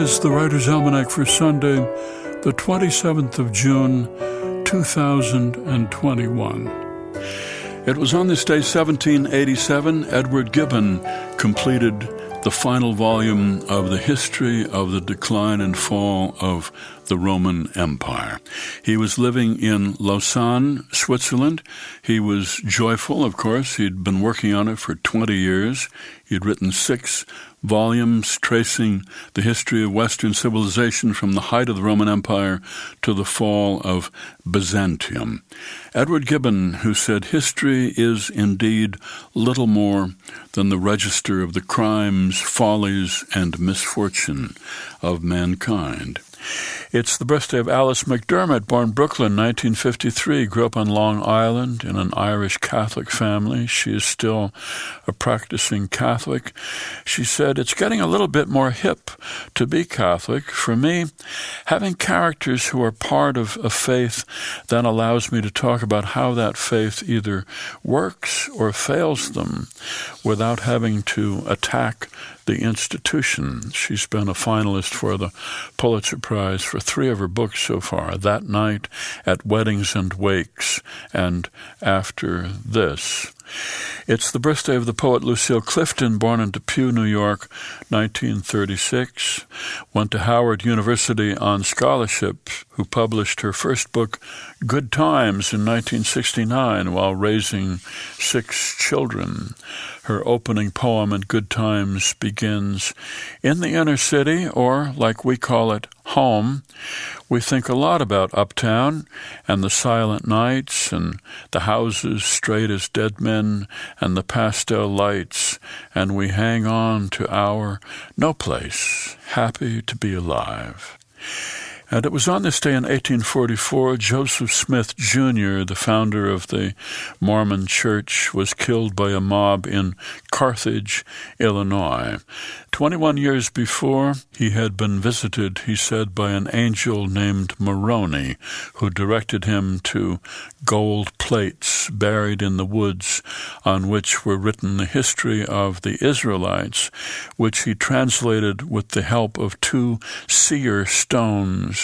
is the Writer's Almanac for Sunday, the 27th of June, 2021. It was on this day, 1787, Edward Gibbon completed the final volume of the history of the decline and fall of the Roman Empire. He was living in Lausanne, Switzerland. He was joyful, of course. He'd been working on it for 20 years. He'd written 6 volumes tracing the history of Western civilization from the height of the Roman Empire to the fall of Byzantium. Edward Gibbon, who said, "History is indeed little more than the register of the crimes, follies, and misfortune of mankind." It's the birthday of Alice McDermott, born Brooklyn, 1953, grew up on Long Island in an Irish Catholic family. She is still a practicing Catholic. She said, "It's getting a little bit more hip to be Catholic. For me, having characters who are part of a faith then allows me to talk about how that faith either works or fails them without having to attack the institution." She's been a finalist for the Pulitzer Prize for 3 of her books so far: That Night, At Weddings and Wakes, and After This. It's the birthday of the poet Lucille Clifton, born in Depew, New York, 1936. Went to Howard University on scholarship, who published her first book, Good Times, in 1969 while raising 6 children. Her opening poem in Good Times begins, "In the inner city, or like we call it, home, we think a lot about uptown and the silent nights and the houses straight as dead men and the pastel lights, and we hang on to our no place, happy to be alive." And it was on this day in 1844, Joseph Smith, Jr., the founder of the Mormon Church, was killed by a mob in Carthage, Illinois. 21 years before, he had been visited, he said, by an angel named Moroni, who directed him to gold plates buried in the woods on which were written the history of the Israelites, which he translated with the help of 2 seer stones.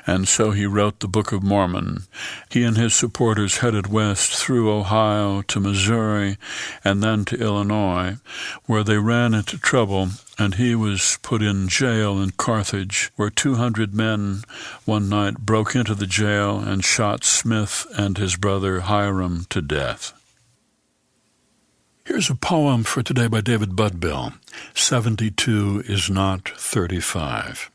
And so he wrote the Book of Mormon. He and his supporters headed west through Ohio to Missouri and then to Illinois, where they ran into trouble, and he was put in jail in Carthage, where 200 men one night broke into the jail and shot Smith and his brother Hiram to death. Here's a poem for today by David Budbill. 72 is not 35.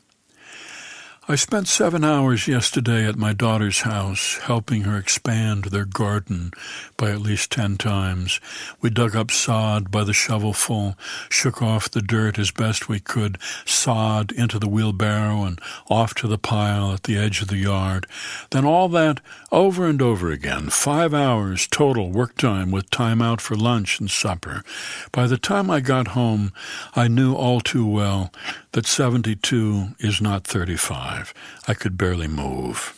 I spent 7 hours yesterday at my daughter's house, helping her expand their garden by at least 10 times. We dug up sod by the shovelful, shook off the dirt as best we could, sod into the wheelbarrow and off to the pile at the edge of the yard. Then all that over and over again, 5 hours total work time with time out for lunch and supper. By the time I got home, I knew all too well that 72 is not 35. I could barely move.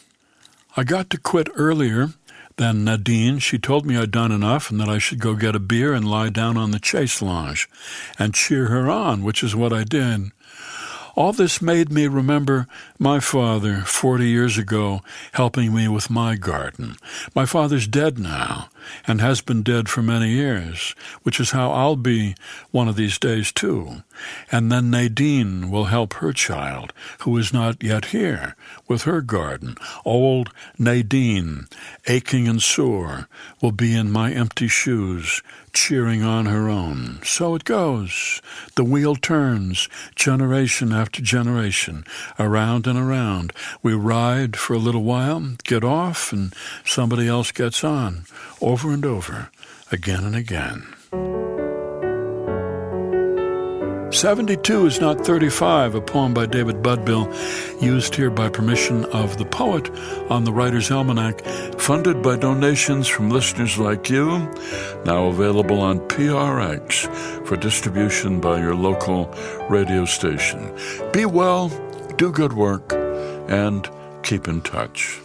I got to quit earlier than Nadine. She told me I'd done enough and that I should go get a beer and lie down on the chaise lounge and cheer her on, which is what I did. All this made me remember my father 40 years ago helping me with my garden. My father's dead now and has been dead for many years, which is how I'll be one of these days too. And then Nadine will help her child, who is not yet here, with her garden. Old Nadine, aching and sore, will be in my empty shoes, cheering on her own. So it goes. The wheel turns, generation after generation, around and around. We ride for a little while, get off, and somebody else gets on, over and over, again and again. 72 is not 35, a poem by David Budbill, used here by permission of the poet on the Writer's Almanac, funded by donations from listeners like you, now available on PRX for distribution by your local radio station. Be well, do good work, and keep in touch.